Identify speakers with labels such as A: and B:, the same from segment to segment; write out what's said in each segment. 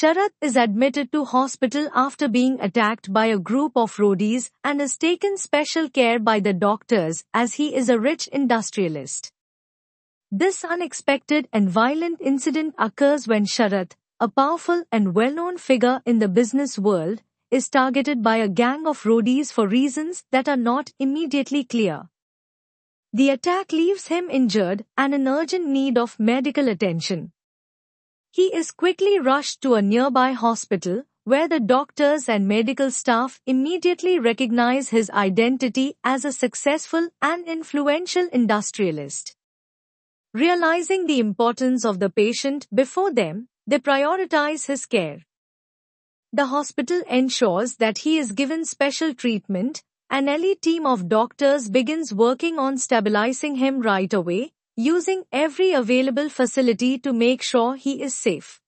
A: Sharath is admitted to hospital after being attacked by a group of roadies and is taken special care by the doctors as he is a rich industrialist. This unexpected and violent incident occurs when Sharath, a powerful and well-known figure in the business world, is targeted by a gang of roadies for reasons that are not immediately clear. The attack leaves him injured and in urgent need of medical attention. He is quickly rushed to a nearby hospital, where the doctors and medical staff immediately recognize his identity as a successful and influential industrialist. Realizing the importance of the patient before them, they prioritize his care. The hospital ensures that he is given special treatment. An elite team of doctors begins working on stabilizing him right away, using every available facility to make sure he is safe.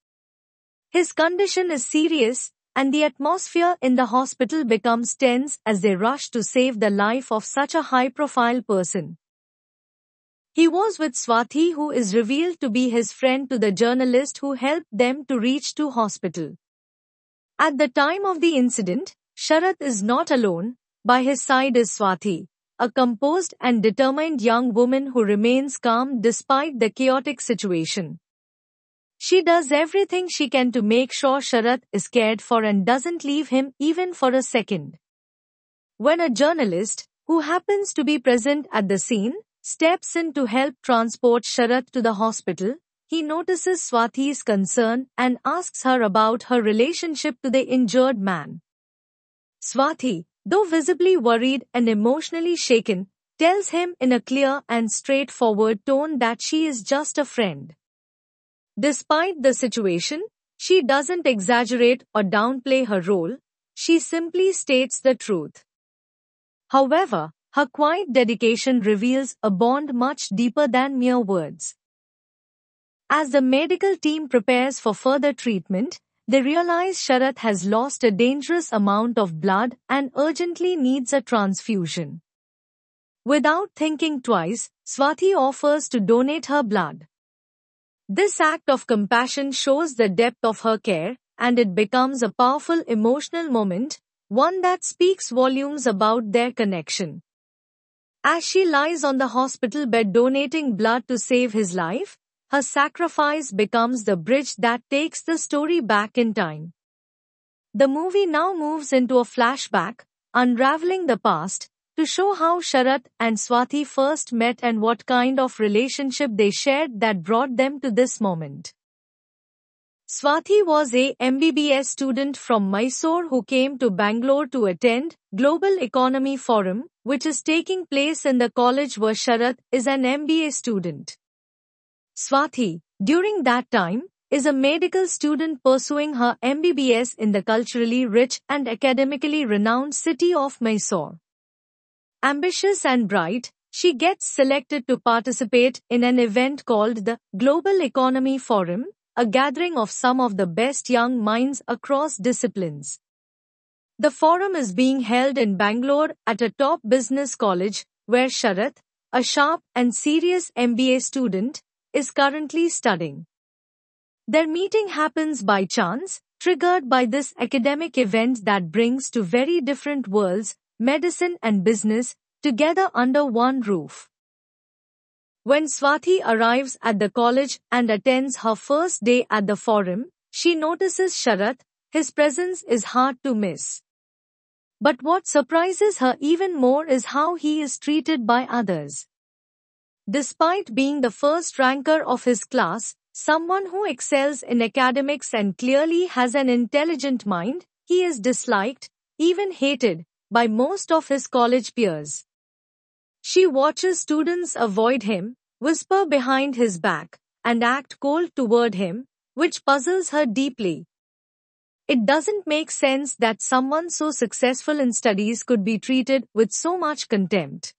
A: His condition is serious, and the atmosphere in the hospital becomes tense as they rush to save the life of such a high-profile person. He was with Swati, who is revealed to be his friend, to the journalist who helped them to reach to hospital. At the time of the incident, Sharath is not alone. By his side is Swati, a composed and determined young woman who remains calm despite the chaotic situation. She does everything she can to make sure Sharath is cared for and doesn't leave him even for a second. When a journalist, who happens to be present at the scene, steps in to help transport Sharath to the hospital, he notices Swati's concern and asks her about her relationship to the injured man. Swati, though visibly worried and emotionally shaken, tells him in a clear and straightforward tone that she is just a friend. Despite the situation, she doesn't exaggerate or downplay her role, she simply states the truth. However, her quiet dedication reveals a bond much deeper than mere words. As the medical team prepares for further treatment, they realize Sharath has lost a dangerous amount of blood and urgently needs a transfusion. Without thinking twice, Swati offers to donate her blood. This act of compassion shows the depth of her care, and it becomes a powerful emotional moment, one that speaks volumes about their connection. As she lies on the hospital bed donating blood to save his life, her sacrifice becomes the bridge that takes the story back in time. The movie now moves into a flashback, unraveling the past, to show how Sharath and Swati first met and what kind of relationship they shared that brought them to this moment. Swati was a MBBS student from Mysore who came to Bangalore to attend Global Economy Forum, which is taking place in the college where Sharath is an MBA student. Swati, during that time, is a medical student pursuing her MBBS in the culturally rich and academically renowned city of Mysore. Ambitious and bright, she gets selected to participate in an event called the Global Economy Forum, a gathering of some of the best young minds across disciplines. The forum is being held in Bangalore at a top business college, where Sharath, a sharp and serious MBA student, is currently studying. Their meeting happens by chance, triggered by this academic event that brings two very different worlds, medicine and business, together under one roof. When Swati arrives at the college and attends her first day at the forum, she notices Sharath. His presence is hard to miss. But what surprises her even more is how he is treated by others. Despite being the first ranker of his class, someone who excels in academics and clearly has an intelligent mind, he is disliked, even hated, by most of his college peers. She watches students avoid him, whisper behind his back, and act cold toward him, which puzzles her deeply. It doesn't make sense that someone so successful in studies could be treated with so much contempt.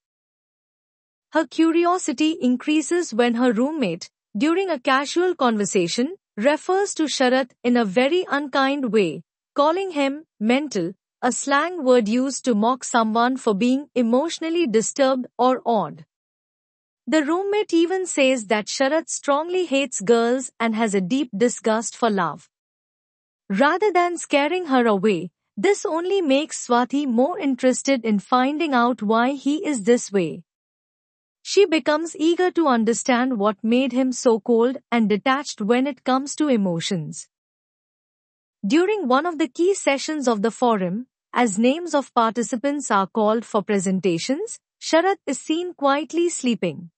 A: Her curiosity increases when her roommate, during a casual conversation, refers to Sharath in a very unkind way, calling him mental, a slang word used to mock someone for being emotionally disturbed or odd. The roommate even says that Sharath strongly hates girls and has a deep disgust for love. Rather than scaring her away, this only makes Swati more interested in finding out why he is this way. She becomes eager to understand what made him so cold and detached when it comes to emotions. During one of the key sessions of the forum, as names of participants are called for presentations, Sharat is seen quietly sleeping.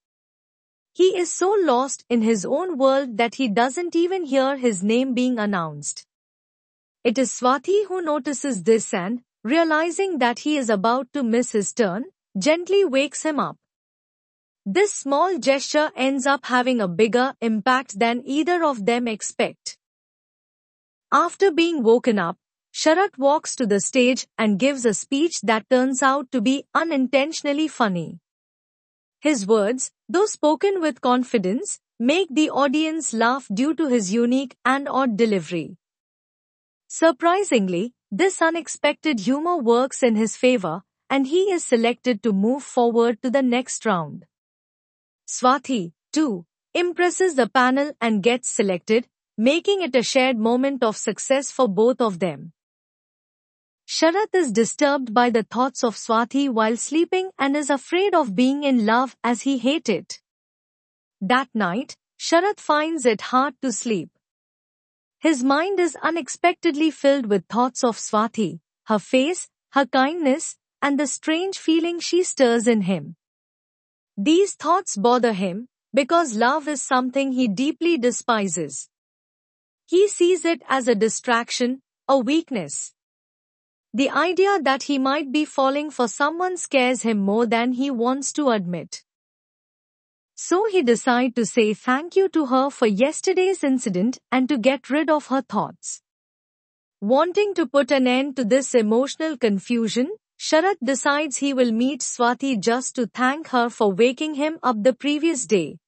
A: He is so lost in his own world that he doesn't even hear his name being announced. It is Swati who notices this and, realizing that he is about to miss his turn, gently wakes him up. This small gesture ends up having a bigger impact than either of them expect. After being woken up, Sharat walks to the stage and gives a speech that turns out to be unintentionally funny. His words, though spoken with confidence, make the audience laugh due to his unique and odd delivery. Surprisingly, this unexpected humor works in his favor, and he is selected to move forward to the next round. Swati, too, impresses the panel and gets selected, making it a shared moment of success for both of them. Sharat is disturbed by the thoughts of Swati while sleeping and is afraid of being in love as he hates it. That night, Sharat finds it hard to sleep. His mind is unexpectedly filled with thoughts of Swati, her face, her kindness, and the strange feeling she stirs in him. These thoughts bother him, because love is something he deeply despises. He sees it as a distraction, a weakness. The idea that he might be falling for someone scares him more than he wants to admit. So he decides to say thank you to her for yesterday's incident and to get rid of her thoughts. Wanting to put an end to this emotional confusion, Sharat decides he will meet Swati just to thank her for waking him up the previous day.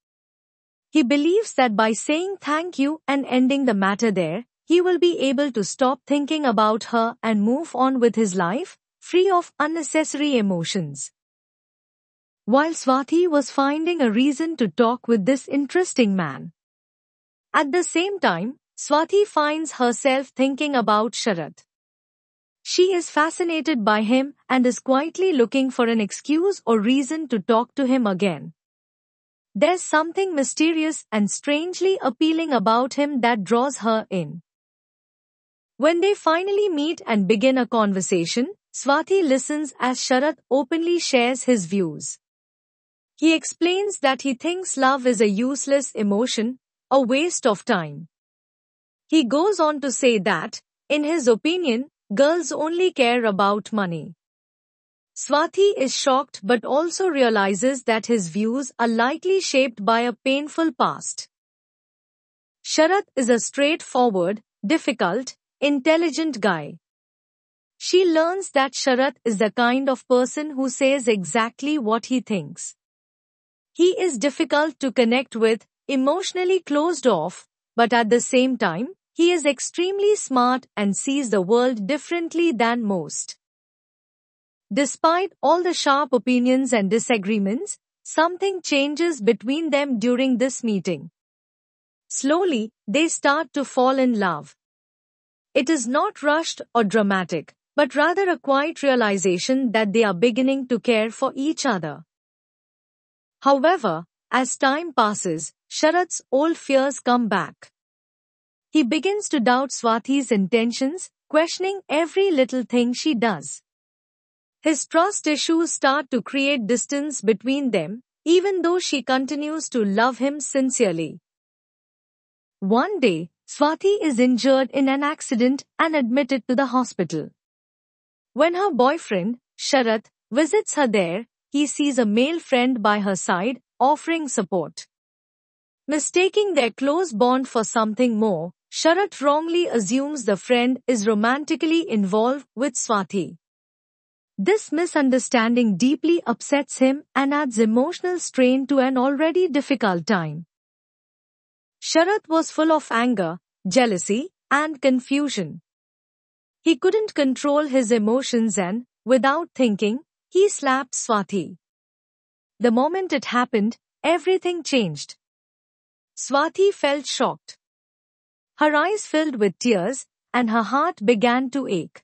A: He believes that by saying thank you and ending the matter there, he will be able to stop thinking about her and move on with his life, free of unnecessary emotions. While Swati was finding a reason to talk with this interesting man. At the same time, Swati finds herself thinking about Sharat. She is fascinated by him and is quietly looking for an excuse or reason to talk to him again. There's something mysterious and strangely appealing about him that draws her in. When they finally meet and begin a conversation, Swati listens as Sharat openly shares his views. He explains that he thinks love is a useless emotion, a waste of time. He goes on to say that, in his opinion, girls only care about money. Swati is shocked but also realizes that his views are likely shaped by a painful past. Sharat is a straightforward, difficult, intelligent guy. She learns that Sharat is the kind of person who says exactly what he thinks. He is difficult to connect with, emotionally closed off, but at the same time, he is extremely smart and sees the world differently than most. Despite all the sharp opinions and disagreements, something changes between them during this meeting. Slowly, they start to fall in love. It is not rushed or dramatic, but rather a quiet realization that they are beginning to care for each other. However, as time passes, Sharat's old fears come back. He begins to doubt Swati's intentions, questioning every little thing she does. His trust issues start to create distance between them, even though she continues to love him sincerely. One day, Swati is injured in an accident and admitted to the hospital. When her boyfriend, Sharat, visits her there, he sees a male friend by her side, offering support. Mistaking their close bond for something more, Sharat wrongly assumes the friend is romantically involved with Swati. This misunderstanding deeply upsets him and adds emotional strain to an already difficult time. Sharat was full of anger, jealousy, and confusion. He couldn't control his emotions and, without thinking, he slapped Swati. The moment it happened, everything changed. Swati felt shocked. Her eyes filled with tears, and her heart began to ache.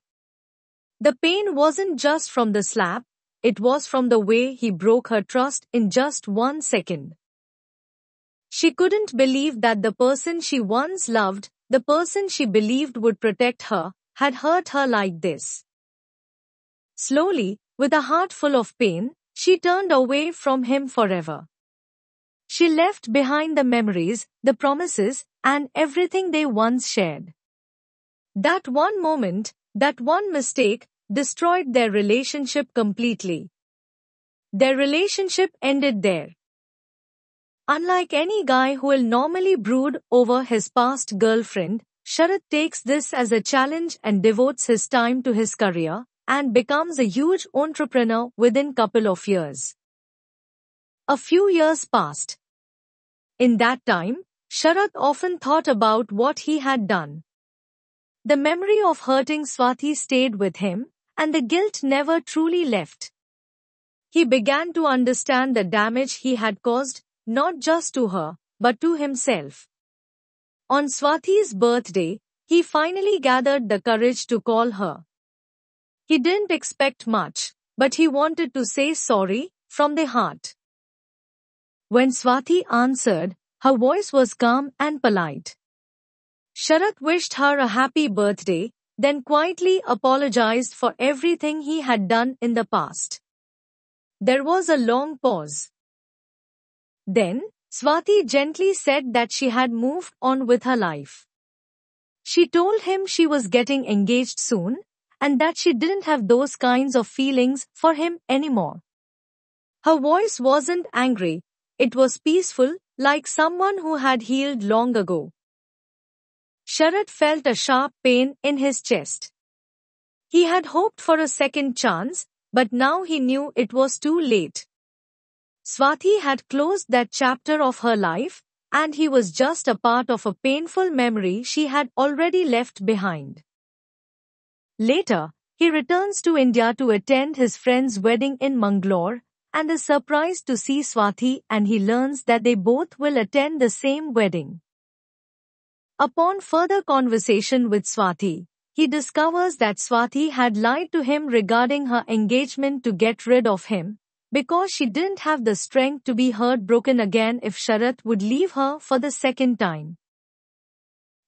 A: The pain wasn't just from the slap, it was from the way he broke her trust in just 1 second. She couldn't believe that the person she once loved, the person she believed would protect her, had hurt her like this. Slowly, with a heart full of pain, she turned away from him forever. She left behind the memories, the promises, and everything they once shared. That one moment, that one mistake, destroyed their relationship completely. Their relationship ended there. Unlike any guy who will normally brood over his past girlfriend, Sharath takes this as a challenge and devotes his time to his career, and becomes a huge entrepreneur within couple of years. A few years passed. In that time, Sharath often thought about what he had done. The memory of hurting Swati stayed with him, and the guilt never truly left. He began to understand the damage he had caused, not just to her, but to himself. On Swati's birthday, he finally gathered the courage to call her. He didn't expect much, but he wanted to say sorry, from the heart. When Swati answered, her voice was calm and polite. Sharath wished her a happy birthday, then quietly apologized for everything he had done in the past. There was a long pause. Then, Swati gently said that she had moved on with her life. She told him she was getting engaged soon, and that she didn't have those kinds of feelings for him anymore. Her voice wasn't angry, it was peaceful, like someone who had healed long ago. Sharath felt a sharp pain in his chest. He had hoped for a second chance, but now he knew it was too late. Swati had closed that chapter of her life, and he was just a part of a painful memory she had already left behind. Later, he returns to India to attend his friend's wedding in Mangalore, and is surprised to see Swati, and he learns that they both will attend the same wedding. Upon further conversation with Swati, he discovers that Swati had lied to him regarding her engagement to get rid of him, because she didn't have the strength to be heartbroken again if Sharath would leave her for the second time.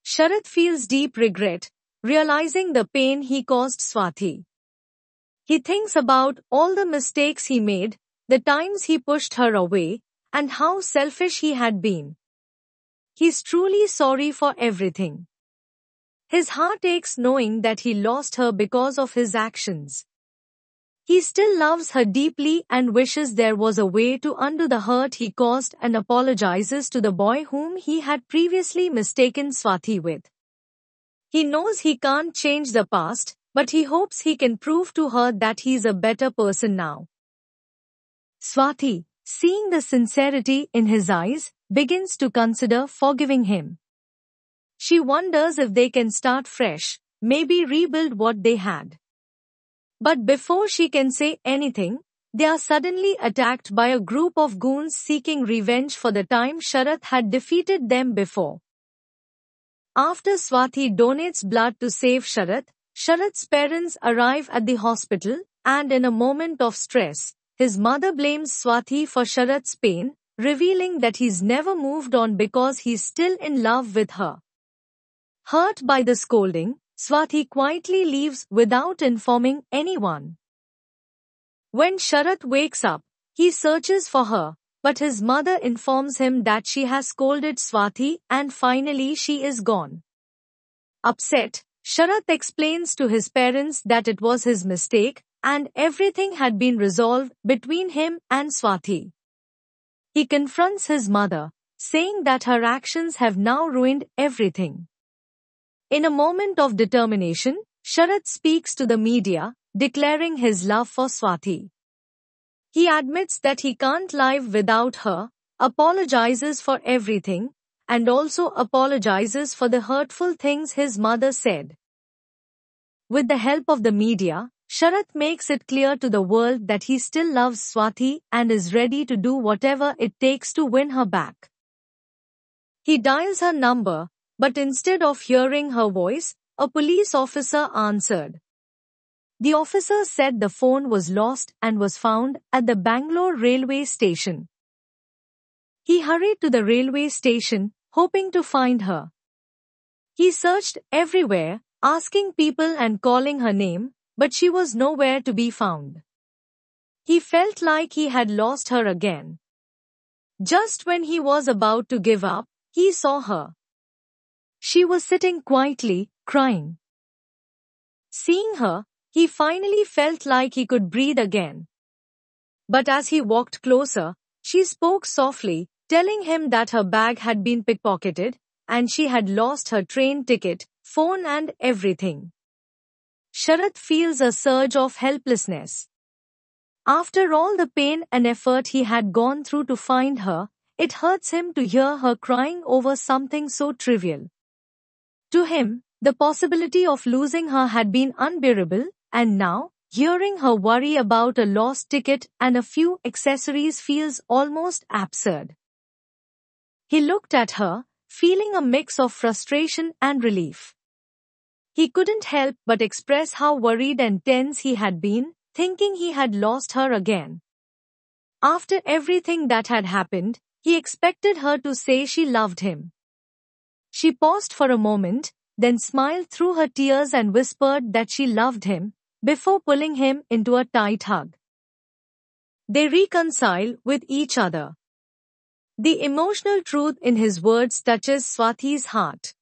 A: Sharath feels deep regret, realizing the pain he caused Swati. He thinks about all the mistakes he made, the times he pushed her away, and how selfish he had been. He's truly sorry for everything. His heart aches knowing that he lost her because of his actions. He still loves her deeply and wishes there was a way to undo the hurt he caused, and apologizes to the boy whom he had previously mistaken Swati with. He knows he can't change the past, but he hopes he can prove to her that he's a better person now. Swati, seeing the sincerity in his eyes, begins to consider forgiving him. She wonders if they can start fresh, maybe rebuild what they had. But before she can say anything, they are suddenly attacked by a group of goons seeking revenge for the time Sharath had defeated them before. After Swati donates blood to save Sharath, Sharath's parents arrive at the hospital, and in a moment of stress, his mother blames Swati for Sharath's pain, revealing that he's never moved on because he's still in love with her. Hurt by the scolding, Swati quietly leaves without informing anyone. When Sharath wakes up, he searches for her, but his mother informs him that she has scolded Swati and finally she is gone. Upset, Sharath explains to his parents that it was his mistake and everything had been resolved between him and Swati. He confronts his mother, saying that her actions have now ruined everything. In a moment of determination, Sharath speaks to the media, declaring his love for Swati. He admits that he can't live without her, apologizes for everything, and also apologizes for the hurtful things his mother said. With the help of the media, Sharath makes it clear to the world that he still loves Swati and is ready to do whatever it takes to win her back. He dials her number, but instead of hearing her voice, a police officer answered. The officer said the phone was lost and was found at the Bangalore railway station. He hurried to the railway station, hoping to find her. He searched everywhere, asking people and calling her name, but she was nowhere to be found. He felt like he had lost her again. Just when he was about to give up, he saw her. She was sitting quietly, crying. Seeing her, he finally felt like he could breathe again. But as he walked closer, she spoke softly, telling him that her bag had been pickpocketed, and she had lost her train ticket, phone and everything. Sharath feels a surge of helplessness. After all the pain and effort he had gone through to find her, it hurts him to hear her crying over something so trivial. To him, the possibility of losing her had been unbearable, and now, hearing her worry about a lost ticket and a few accessories feels almost absurd. He looked at her, feeling a mix of frustration and relief. He couldn't help but express how worried and tense he had been, thinking he had lost her again. After everything that had happened, he expected her to say she loved him. She paused for a moment, then smiled through her tears and whispered that she loved him, before pulling him into a tight hug. They reconcile with each other. The emotional truth in his words touches Swati's heart.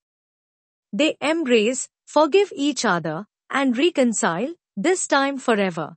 A: They embrace, forgive each other, and reconcile, this time forever.